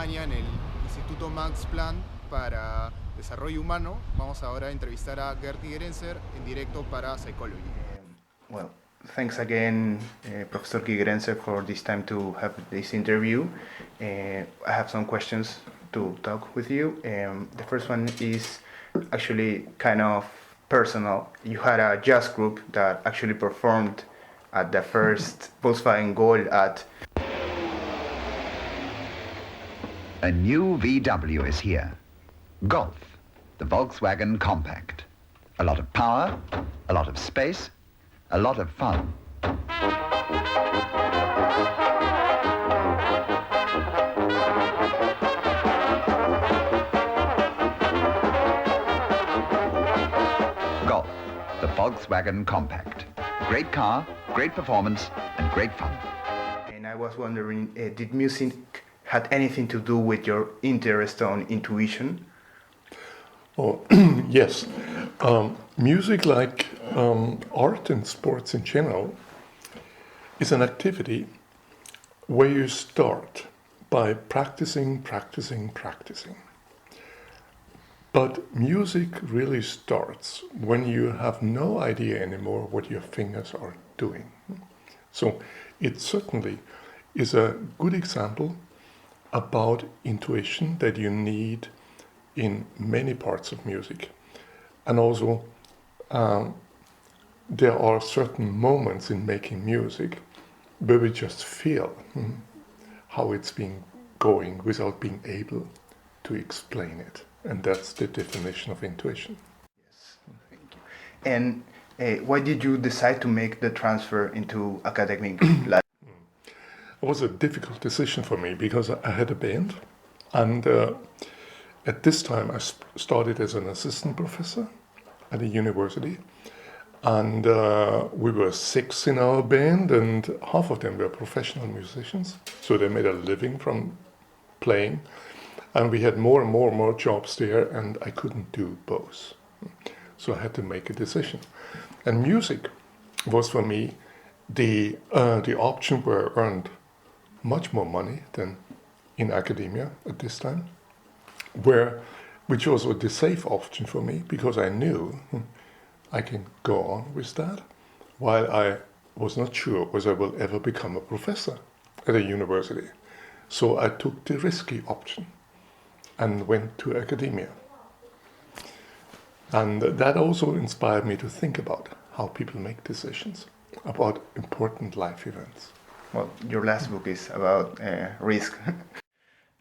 Alemania, en el Instituto Max Planck para Desarrollo Humano. Vamos ahora a entrevistar a Gerg Gigerenzer en directo para PsychoLAWgy. Well, thanks again, Professor Gigerenzer, for this time to have this interview. I have some questions to talk with you. The first one is actually kind of personal. You had a jazz group that actually performed at the first Volkswagen Gold at... A new VW is here. Golf, the Volkswagen Compact. A lot of power, a lot of space, a lot of fun. Golf, the Volkswagen Compact. Great car, great performance, and great fun. And I was wondering, did music had anything to do with your interest on intuition? Oh, yes. Music, like art and sports in general, is an activity where you start by practicing. But music really starts when you have no idea anymore what your fingers are doing. So it certainly is a good example about intuition that you need in many parts of music. And also, there are certain moments in making music where we just feel how it's been going without being able to explain it. And that's the definition of intuition. Yes, thank you. And why did you decide to make the transfer into academic life? It was a difficult decision for me because I had a band, and at this time I started as an assistant professor at a university, and we were 6 in our band, and half of them were professional musicians, so they made a living from playing, and we had more and more jobs there, and I couldn't do both, so I had to make a decision. And music was for me the option where I earned much more money than in academia at this time, which was the safe option for me, because I knew I can go on with that, while I was not sure whether I will ever become a professor at a university. So I took the risky option and went to academia. And that also inspired me to think about how people make decisions about important life events. Well, your last book is about risk.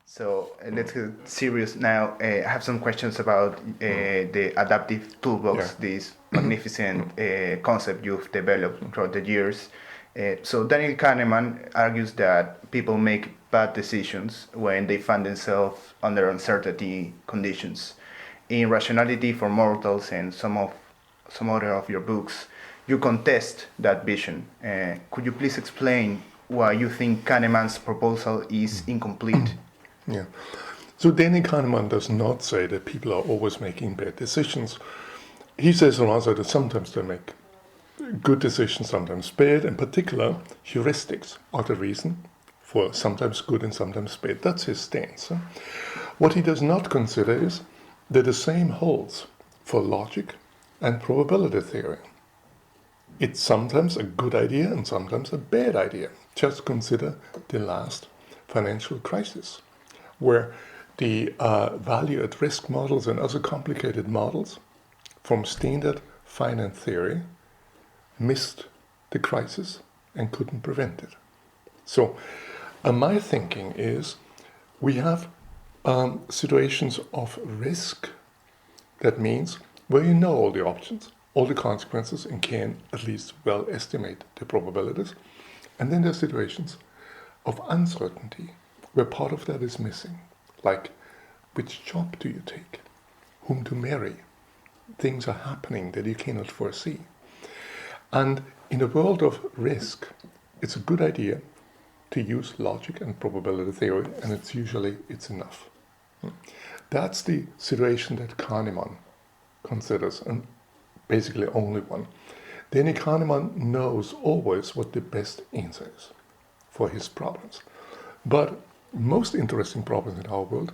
So let's get serious now. I have some questions about the adaptive toolbox, this magnificent concept you've developed throughout the years. So Daniel Kahneman argues that people make bad decisions when they find themselves under uncertainty conditions. In Rationality for Mortals and some other of your books, you contest that vision. Could you please explain why you think Kahneman's proposal is incomplete? Yeah. So Daniel Kahneman does not say that people are always making bad decisions. He says rather that sometimes they make good decisions, sometimes bad. In particular, heuristics are the reason for sometimes good and sometimes bad. That's his stance. What he does not consider is that the same holds for logic and probability theory. It's sometimes a good idea and sometimes a bad idea. Just consider the last financial crisis, where the value at risk models and other complicated models from standard finance theory missed the crisis and couldn't prevent it. So my thinking is we have situations of risk. That means where you know all the options, all the consequences, and can at least well estimate the probabilities. And then there are situations of uncertainty where part of that is missing, like which job do you take, whom to marry. Things are happening that you cannot foresee. And in a world of risk, it's a good idea to use logic and probability theory, and it's enough. That's the situation that Kahneman considers, and basically only one. Daniel Kahneman knows always what the best answer is for his problems. But most interesting problems in our world,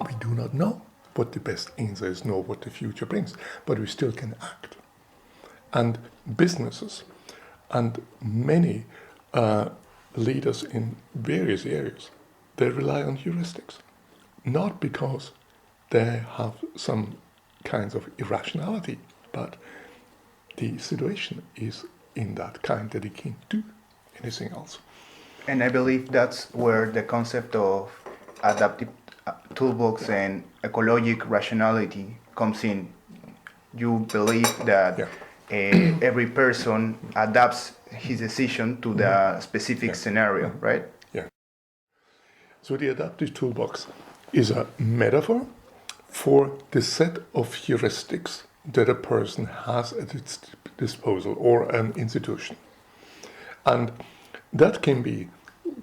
we do not know what the best answer is, nor what the future brings, but we still can act. And businesses and many leaders in various areas, they rely on heuristics, not because they have some kinds of irrationality, but the situation is in that kind that they can't do anything else. And I believe that's where the concept of adaptive toolbox and ecologic rationality comes in. You believe that every person adapts his decision to the specific scenario, right? Yeah. So the adaptive toolbox is a metaphor for the set of heuristics that a person has at its disposal, or an institution. And that can be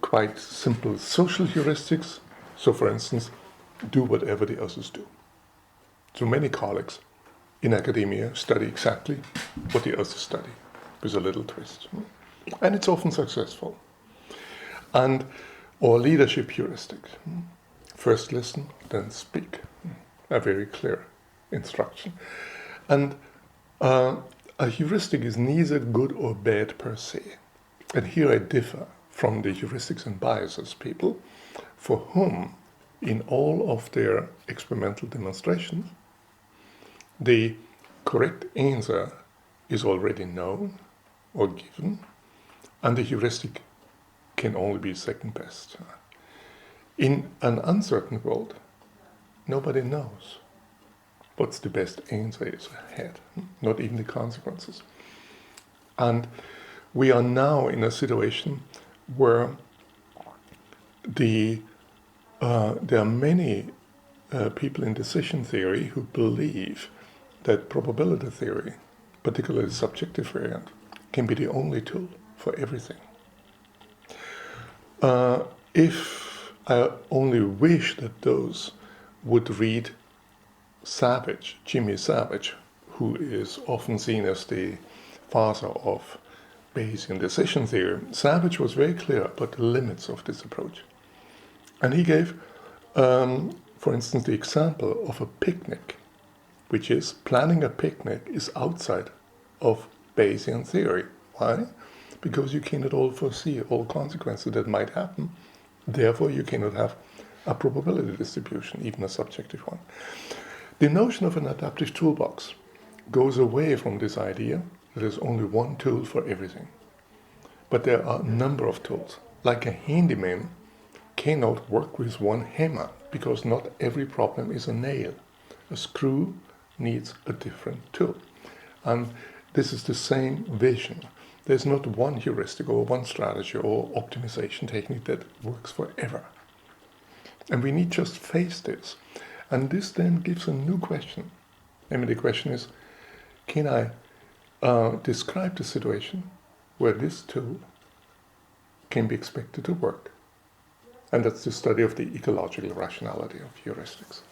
quite simple social heuristics. So, for instance, do whatever the others do. So many colleagues in academia study exactly what the others study, with a little twist. And it's often successful. And or leadership heuristic. First listen, then speak. A very clear instruction. And a heuristic is neither good or bad per se. And here I differ from the heuristics and biases people, for whom, in all of their experimental demonstrations, the correct answer is already known or given, and the heuristic can only be second best. In an uncertain world, nobody knows what's the best answer is ahead, not even the consequences. And we are now in a situation where there are many people in decision theory who believe that probability theory, particularly the subjective variant, can be the only tool for everything. If I only wish that those would read Jimmy Savage, who is often seen as the father of Bayesian decision theory. Savage was very clear about the limits of this approach. And he gave, for instance, the example of a picnic, which is planning a picnic is outside of Bayesian theory. Why? Because you cannot all foresee all consequences that might happen. Therefore, you cannot have a probability distribution, even a subjective one. The notion of an adaptive toolbox goes away from this idea that there's only one tool for everything. But there are a number of tools. Like a handyman cannot work with one hammer, because not every problem is a nail. A screw needs a different tool. And this is the same vision. There's not one heuristic or one strategy or optimization technique that works forever. And we need just face this. And this then gives a new question. I mean, the question is, can I describe the situation where this tool can be expected to work? And that's the study of the ecological rationality of heuristics.